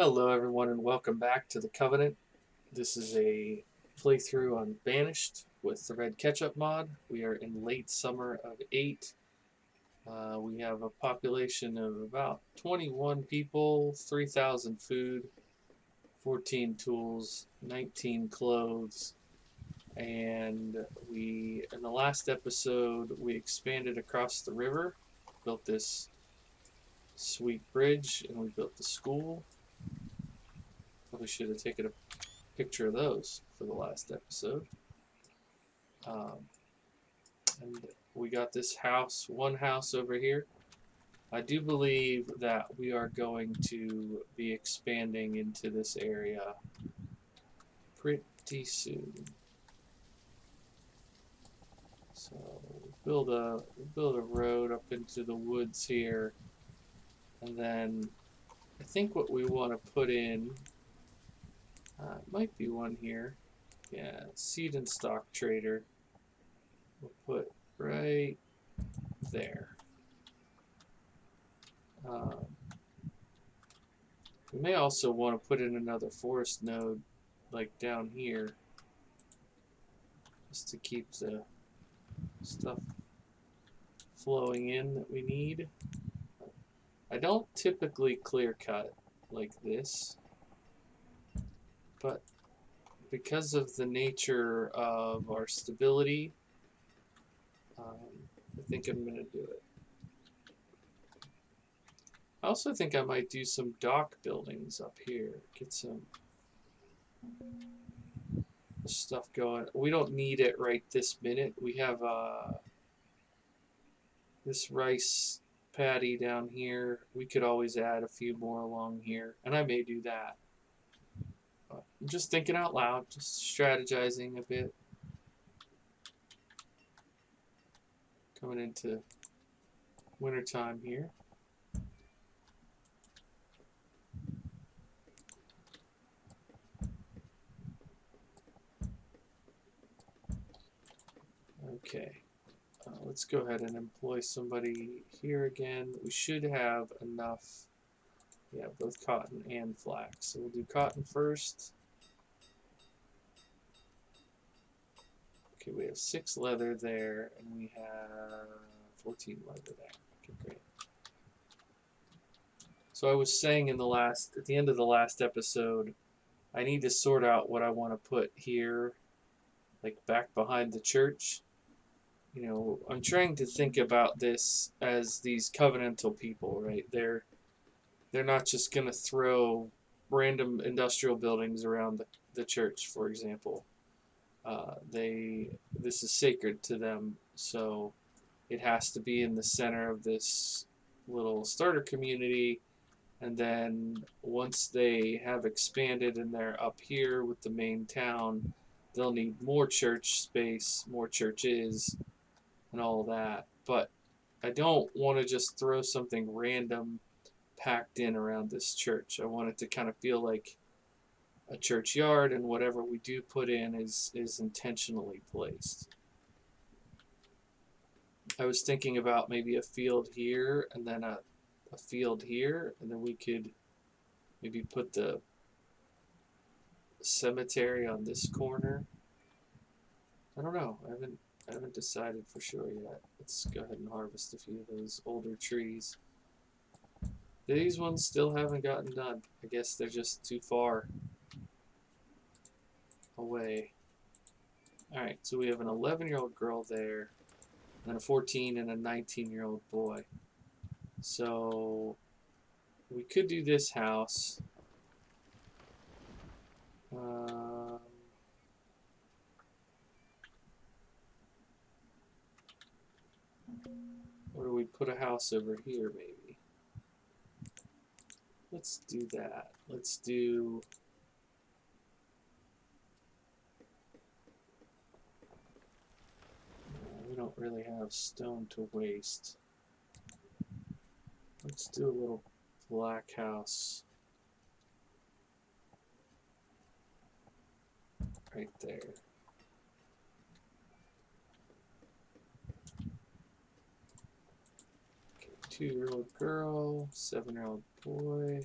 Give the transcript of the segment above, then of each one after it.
Hello everyone and welcome back to the Covenant. This is a playthrough on Banished with the Red Ketchup mod. We are in late summer of 8. We have a population of about 21 people, 3,000 food, 14 tools, 19 clothes, and in the last episode, we expanded across the river, built this sweet bridge, and we built the school. Probably should have taken a picture of those for the last episode. Um, and we got this one house over here. I do believe that we are going to be expanding into this area pretty soon. So we'll build a road up into the woods here, and then I think what we want to put in might be one here. Yeah, seed and stock trader. We'll put right there. Um, we may also want to put in another forest node, like down here, just to keep the stuff flowing in that we need. I don't typically clear cut like this, but because of the nature of our stability, I think I'm going to do it. I also think I might do some dock buildings up here. Get some stuff going. We don't need it right this minute. We have this rice paddy down here. We could always add a few more along here, and I may do that. But I'm just thinking out loud, just strategizing a bit. Coming into wintertime here. Okay, let's go ahead and employ somebody here again. We should have enough, yeah, both cotton and flax. So we'll do cotton first. Okay, we have 6 leather there, and we have 14 leather there. Okay, great. So I was saying at the end of the last episode, I need to sort out what I want to put here, like back behind the church. You know, I'm trying to think about this as these covenantal people, right? They're not just gonna throw random industrial buildings around the church, for example. This is sacred to them, so it has to be in the center of this little starter community. And then once they have expanded and they're up here with the main town, they'll need more church space, more churches, and all that. But I don't want to just throw something random packed in around this church. I want it to kind of feel like a churchyard, and whatever we do put in is intentionally placed. I was thinking about maybe a field here and then a field here, and then we could maybe put the cemetery on this corner. I don't know. I haven't decided for sure yet. Let's go ahead and harvest a few of those older trees. These ones still haven't gotten done. I guess they're just too far away. Alright, so we have an 11-year-old girl there, and a 14 and a 19-year-old boy. So we could do this house. Or do we put a house over here, maybe? Let's do that. Let's do... we don't really have stone to waste. Let's do a little black house right there. Okay, 2-year-old girl, 7-year-old boy.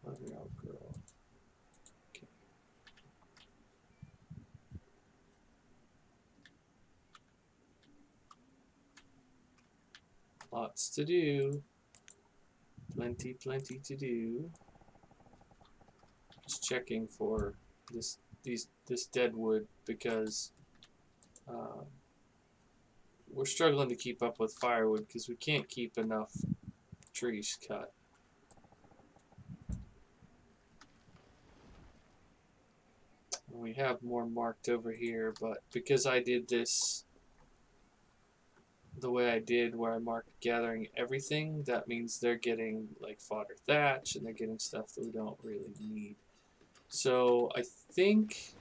Let me outgrow. Okay. Lots to do. Plenty to do. Just checking for this dead wood because we're struggling to keep up with firewood because we can't keep enough trees cut. We have more marked over here, but because I did this the way I did, where I marked gathering everything, that means they're getting like fodder thatch and they're getting stuff that we don't really need. So I think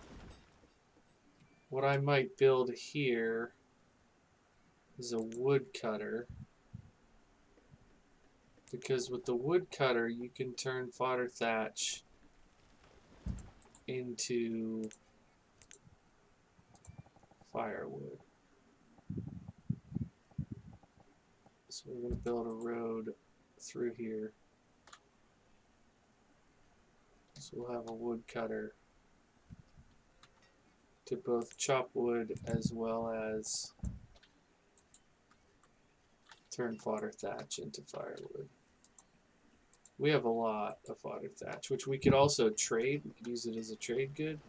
what I might build here is a woodcutter, because with the woodcutter you can turn fodder thatch into firewood. So we're going to build a road through here. So we'll have a woodcutter to both chop wood as well as turn fodder thatch into firewood. We have a lot of fodder thatch, which we could also trade. We could use it as a trade good.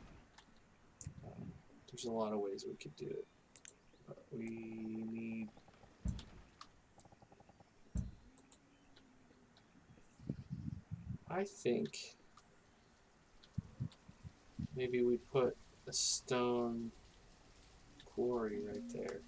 There's a lot of ways we could do it. But we need... I think maybe we put a stone quarry right there.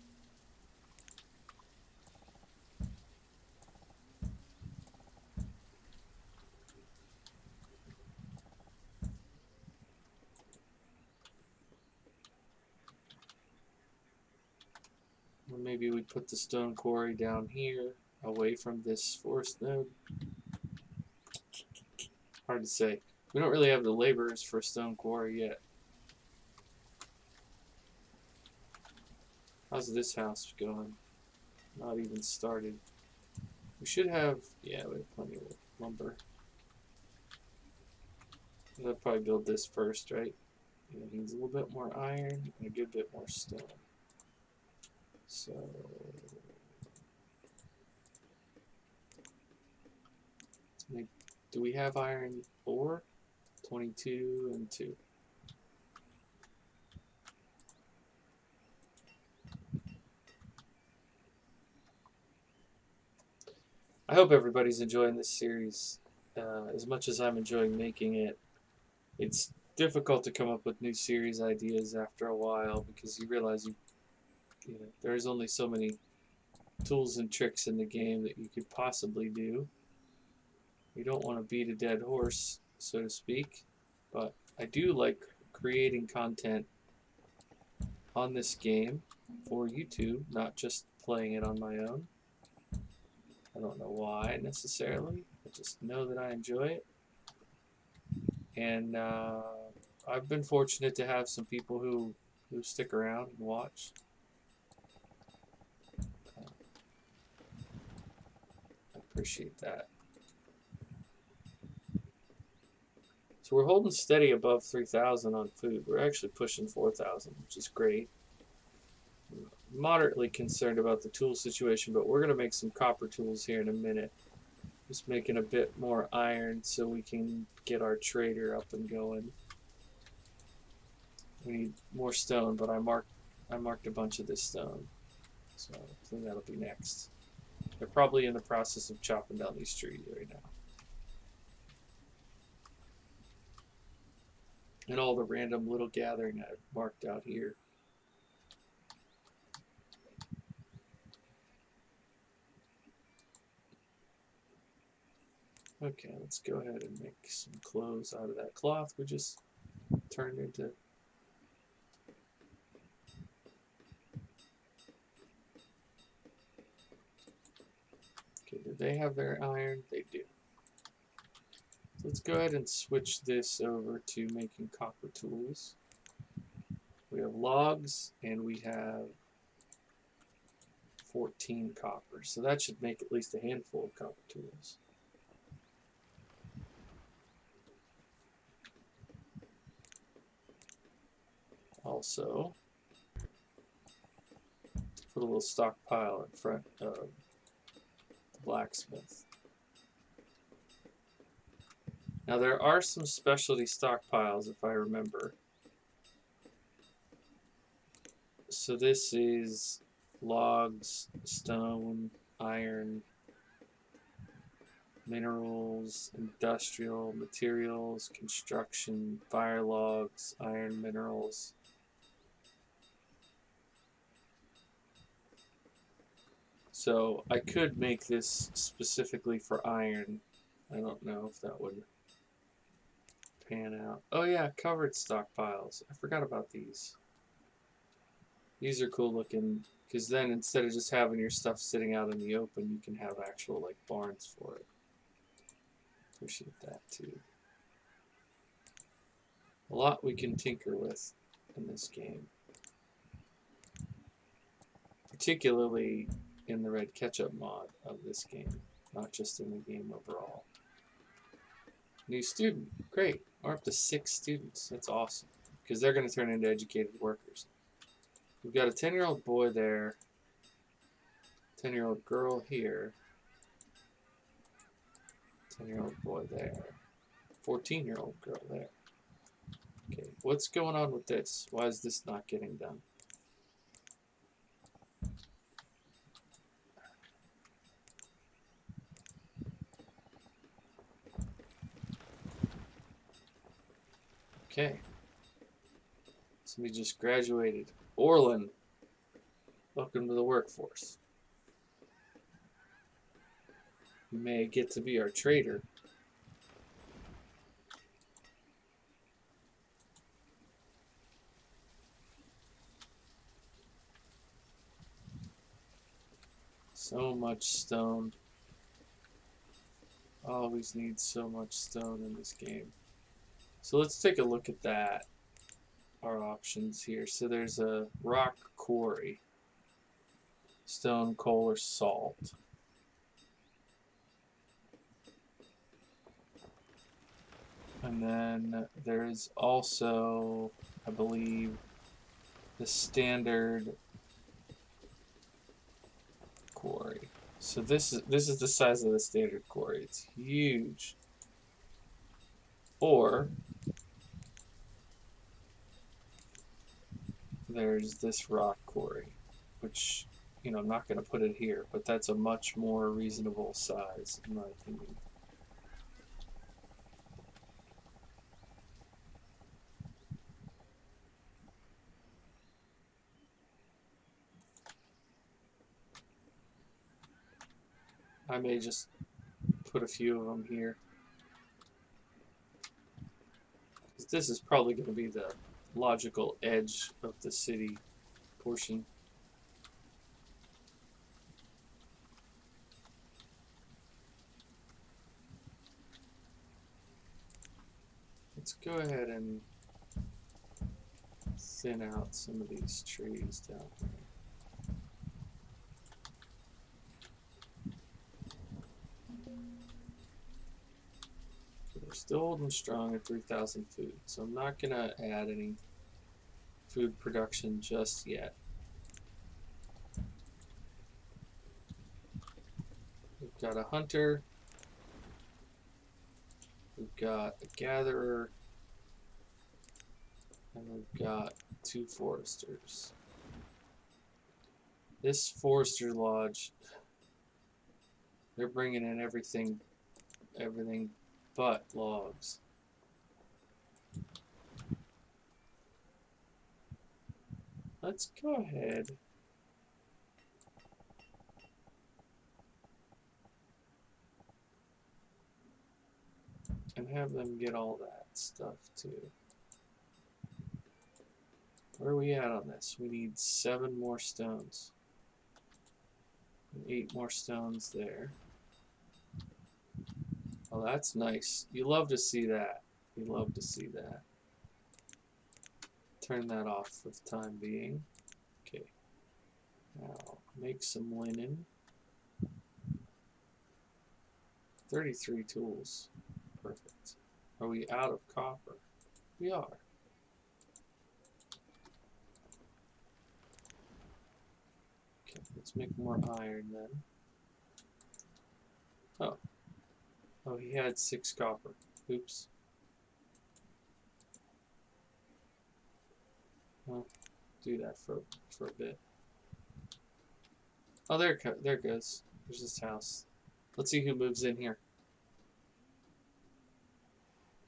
Or maybe we put the stone quarry down here, away from this forest node. Hard to say. We don't really have the laborers for a stone quarry yet. How's this house going? Not even started. We should have, yeah, we have plenty of lumber. I'll probably build this first, right? It needs a little bit more iron and a good bit more stone. So do we have iron 4? 22 and 2. I hope everybody's enjoying this series as much as I'm enjoying making it. It's difficult to come up with new series ideas after a while because you realize you know there's only so many tools and tricks in the game that you could possibly do. You don't want to beat a dead horse, so to speak, but I do like creating content on this game for YouTube, not just playing it on my own. I don't know why necessarily. I just know that I enjoy it. And I've been fortunate to have some people who stick around and watch. I appreciate that. So we're holding steady above 3,000 on food. We're actually pushing 4,000, which is great. I'm moderately concerned about the tool situation, but we're going to make some copper tools here in a minute. Just making a bit more iron so we can get our trader up and going. We need more stone, but I marked a bunch of this stone, so I think that'll be next. They're probably in the process of chopping down these trees right now. And all the random little gathering I've marked out here. Okay, let's go ahead and make some clothes out of that cloth we just turned into. Okay, do they have their iron? They do. Let's go ahead and switch this over to making copper tools. We have logs and we have 14 copper, so that should make at least a handful of copper tools. Also, put a little stockpile in front of the blacksmith. Now there are some specialty stockpiles if I remember. So this is logs, stone, iron, minerals, industrial materials, construction, fire logs, iron minerals. So I could make this specifically for iron. I don't know if that would pan out. Oh yeah, covered stockpiles. I forgot about these. These are cool looking because then instead of just having your stuff sitting out in the open, you can have actual like barns for it. Appreciate that too. A lot we can tinker with in this game. Particularly in the red ketchup mod of this game, not just in the game overall. New student, great. We're up to 6 students. That's awesome because they're going to turn into educated workers. We've got a 10-year-old boy there, 10-year-old girl here, 10-year-old boy there, 14-year-old girl there. Okay, what's going on with this? Why is this not getting done? Okay. Somebody just graduated. Orlin, welcome to the workforce. You may get to be our trader. So much stone. Always need so much stone in this game. So let's take a look at that. Our options here. So there's a rock quarry. Stone, coal, or salt. And then there's also, I believe, the standard quarry. So this is the size of the standard quarry. It's huge. Or there's this rock quarry, which, you know, I'm not going to put it here, but that's a much more reasonable size, in my opinion. I may just put a few of them here. This is probably going to be the logical edge of the city portion. Let's go ahead and thin out some of these trees down here. We're still holding strong at 3,000 food, so I'm not going to add any food production just yet. We've got a hunter, we've got a gatherer, and we've got 2 foresters. This forester lodge, they're bringing in everything but logs. Let's go ahead and have them get all that stuff too. Where are we at on this? We need 7 more stones. And 8 more stones there. Oh, that's nice. You love to see that. You love to see that. Turn that off for the time being. Okay. Now, make some linen. 33 tools. Perfect. Are we out of copper? We are. Let's make more iron then. Oh. Oh, he had 6 copper. Oops. Well, do that for a bit. Oh, there it goes. There's this house. Let's see who moves in here.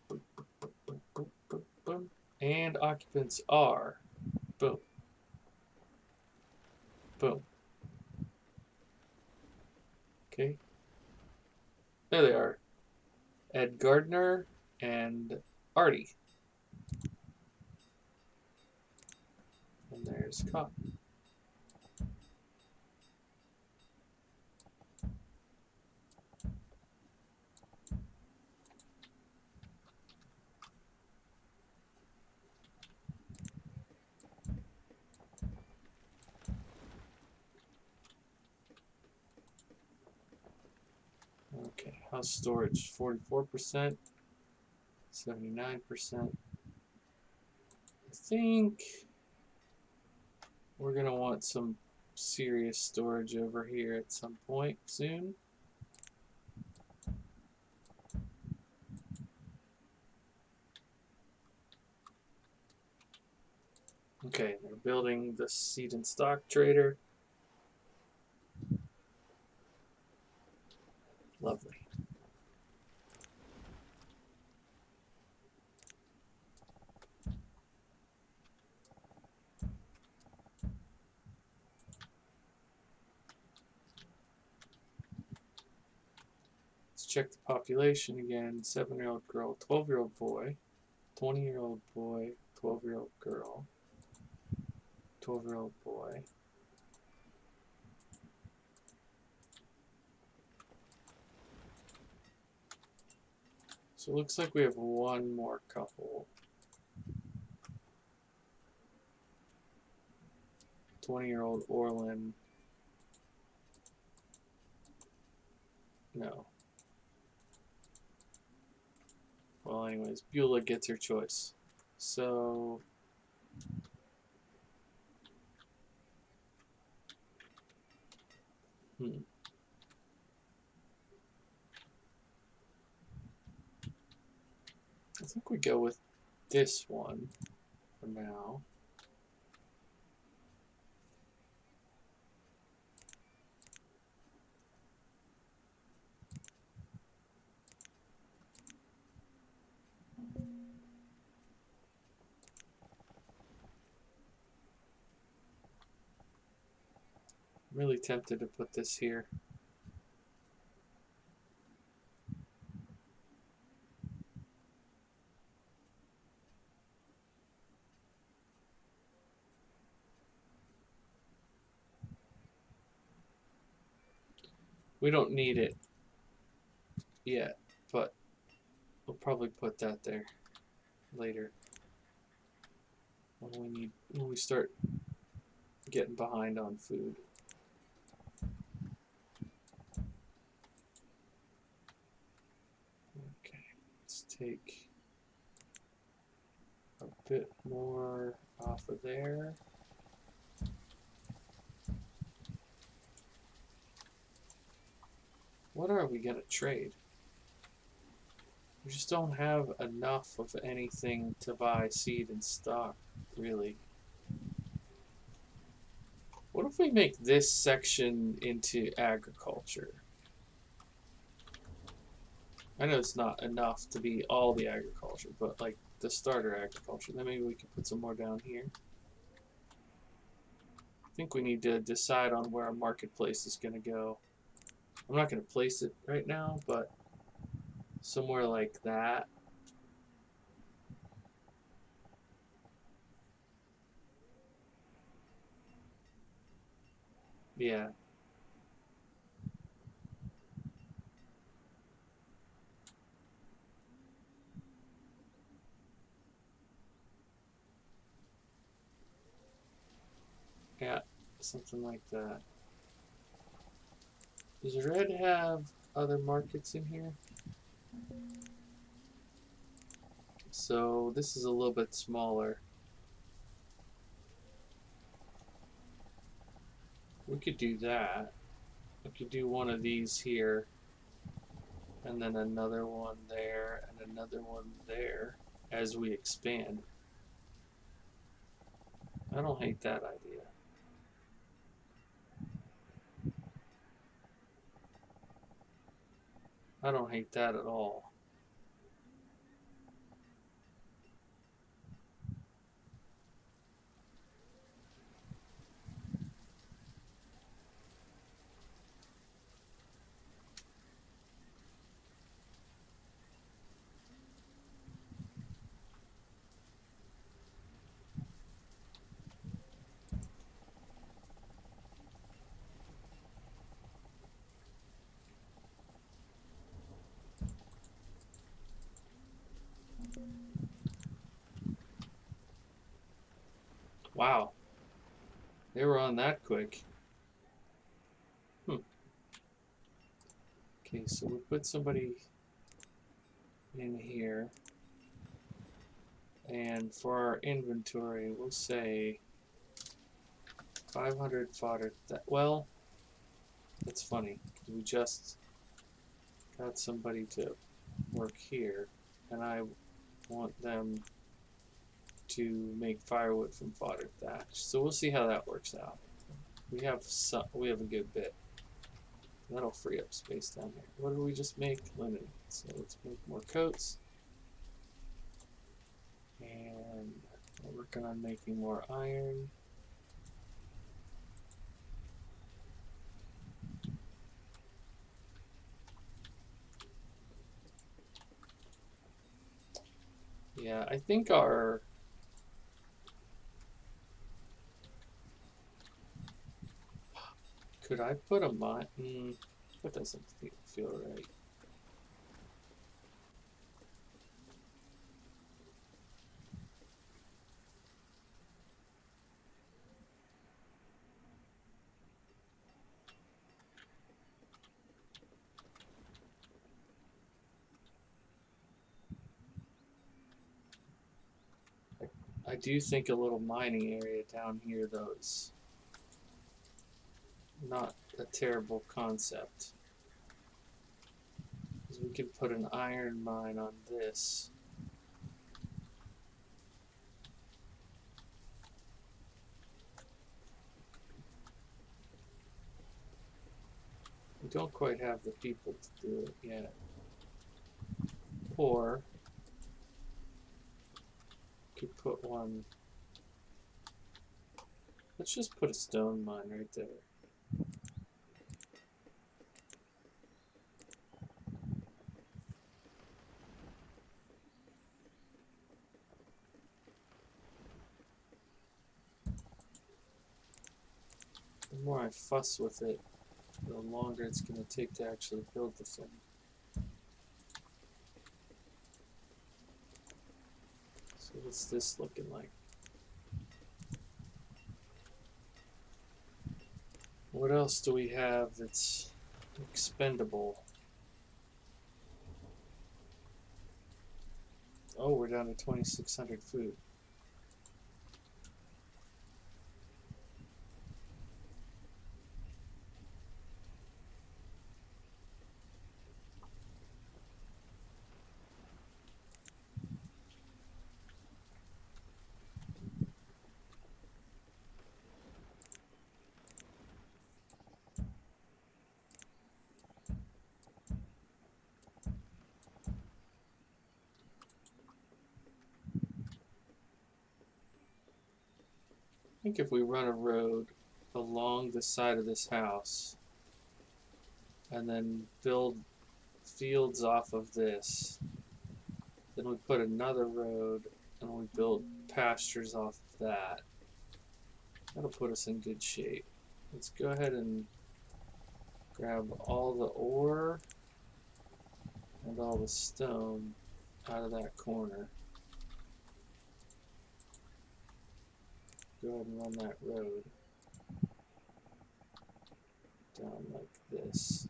Boom, boom, boom, boom, boom, boom. And occupants are boom, boom. Okay. There they are. Ed Gardner and Artie. And there's Cop. Okay, house storage 44%, 79%. I think we're gonna want some serious storage over here at some point soon. Okay, they're building the seed and stock trader. Lovely. Let's check the population again. 7-year-old girl, 12-year-old boy, 20-year-old boy, 12-year-old girl, 12-year-old boy. So it looks like we have one more couple. 20-year-old Orlin. No. Well, anyways, Beulah gets her choice. So I think we go with this one for now. I'm really tempted to put this here. We don't need it yet, but we'll probably put that there later when we start getting behind on food. Okay, let's take a bit more off of there. What are we gonna trade? We just don't have enough of anything to buy seed and stock, really. What if we make this section into agriculture? I know it's not enough to be all the agriculture, but like the starter agriculture. Then maybe we can put some more down here. I think we need to decide on where our marketplace is going to go. I'm not going to place it right now, but somewhere like that. Yeah. Yeah, something like that. Does Red have other markets in here? So this is a little bit smaller. We could do that. We could do one of these here, and then another one there, and another one there as we expand. I don't hate that idea. I don't hate that at all. Wow, they were on that quick. Okay, so we put somebody in here. And for our inventory, we'll say 500 fodder. Well, that's funny. We just got somebody to work here, and I want them to make firewood from fodder thatch. So we'll see how that works out. We have a good bit. That'll free up space down here. What did we just make? Linen. So let's make more coats. And we're working on making more iron. Yeah, I think our... Could I put a mine? That doesn't feel right. I do think a little mining area down here, though, is not a terrible concept. Because we could put an iron mine on this. We don't quite have the people to do it yet. Or could put one. Let's just put a stone mine right there. The more I fuss with it, the longer it's going to take to actually build the thing. So what's this looking like? What else do we have that's expendable? Oh, we're down to 2,600 food. I think if we run a road along the side of this house and then build fields off of this, then we put another road and we build pastures off of that, that'll put us in good shape. Let's go ahead and grab all the ore and all the stone out of that corner. Go ahead and run that road down like this.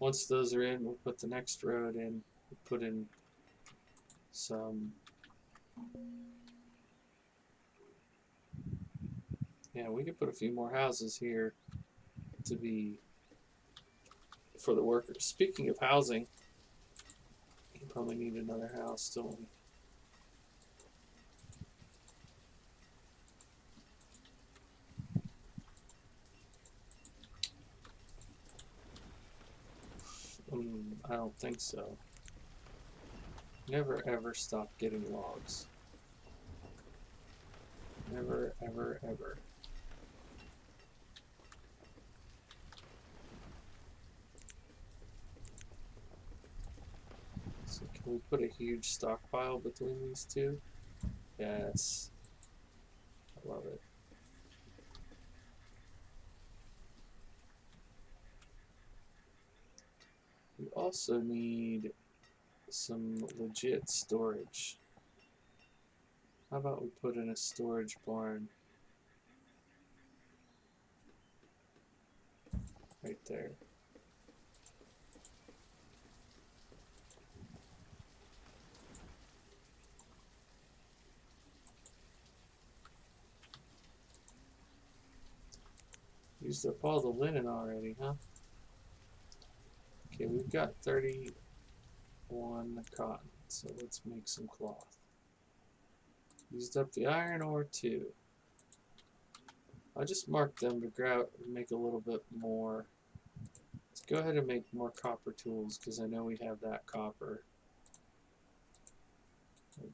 Once those are in, we'll put the next road in. We'll put in some. Yeah, we could put a few more houses here to be for the workers. Speaking of housing, you probably need another house, don't we? I don't think so. Never ever stop getting logs. Never ever ever. So can we put a huge stockpile between these two? Yes. I love it. We also need some legit storage. How about we put in a storage barn right there? Used up all the linen already, huh? Okay, we've got 31 cotton, so let's make some cloth. Used up the iron ore too. I just marked them to grab, make a little bit more. Let's go ahead and make more copper tools because I know we have that copper.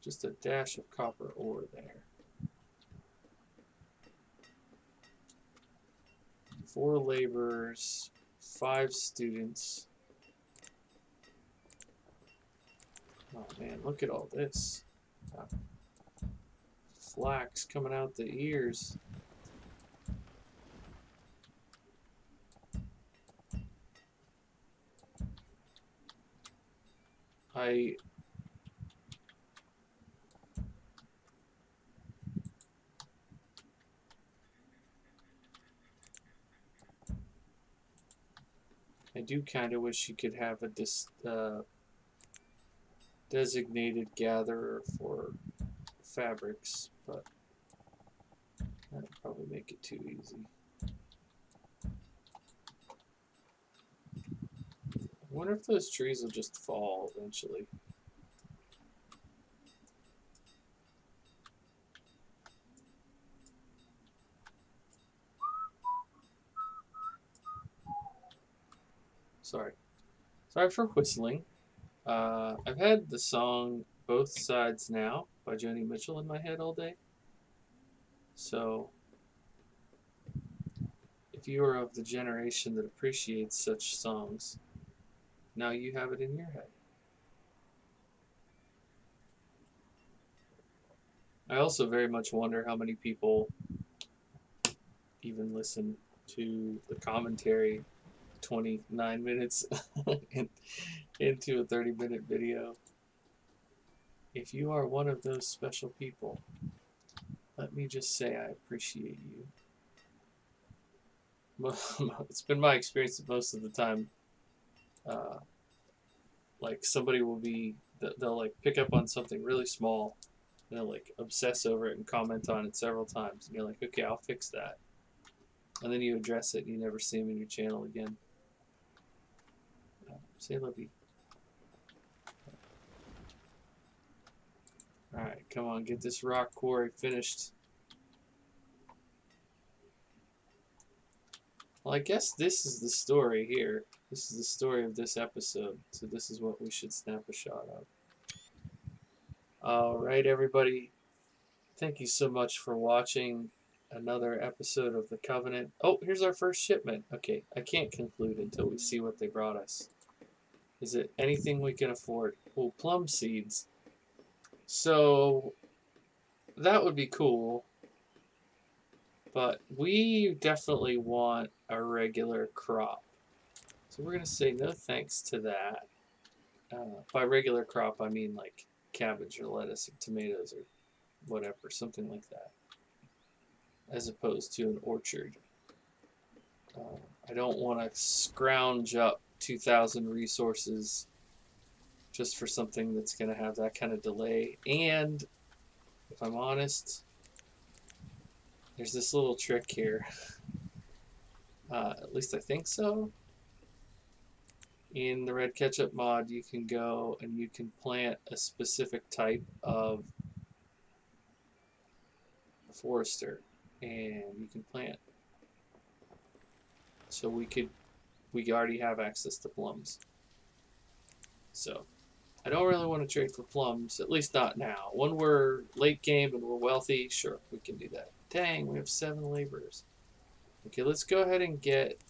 Just a dash of copper ore there. 4 laborers, 5 students. Oh man, look at all this. Flax coming out the ears. I do kind of wish you could have a designated gatherer for fabrics, but that'd probably make it too easy. I wonder if those trees will just fall eventually. Sorry for whistling. I've had the song Both Sides Now by Joni Mitchell in my head all day. So, if you are of the generation that appreciates such songs, now you have it in your head. I also very much wonder how many people even listen to the commentary 29 minutes into a 30-minute video. If you are one of those special people, let me just say I appreciate you. It's been my experience that most of the time, like somebody will be, they'll like pick up on something really small, and they'll like obsess over it and comment on it several times, and you're like, okay, I'll fix that. And then you address it and you never see them in your channel again. Say Libby. Alright, come on, get this rock quarry finished. Well, I guess this is the story here. This is the story of this episode, so this is what we should snap a shot of. Alright, everybody. Thank you so much for watching another episode of the Covenant. Oh, here's our first shipment. Okay, I can't conclude until we see what they brought us. Is it anything we can afford? Oh, plum seeds. So, that would be cool. But we definitely want a regular crop. So we're going to say no thanks to that. By regular crop, I mean like cabbage or lettuce or tomatoes or whatever, something like that. As opposed to an orchard. I don't want to scrounge up 2,000 resources just for something that's going to have that kind of delay. And if I'm honest, there's this little trick here. At least I think so. In the red ketchup mod, you can go and you can plant a specific type of forester, and you can plant. So we already have access to plums. So I don't really want to trade for plums, at least not now. When we're late game and we're wealthy, sure, we can do that. Dang, we have 7 laborers. Okay, let's go ahead and get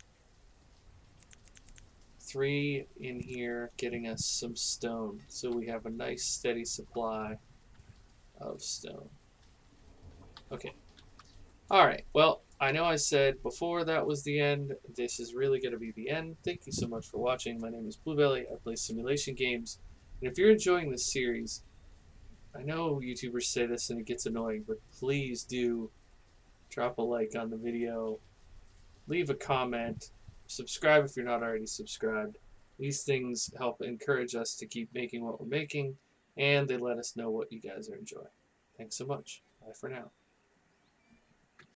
3 in here, getting us some stone. So we have a nice steady supply of stone. Okay. Alright, well, I know I said before that was the end. This is really going to be the end. Thank you so much for watching. My name is Bluebelly. I play simulation games. And if you're enjoying this series, I know YouTubers say this and it gets annoying, but please do drop a like on the video, leave a comment, subscribe if you're not already subscribed. These things help encourage us to keep making what we're making, and they let us know what you guys are enjoying. Thanks so much. Bye for now.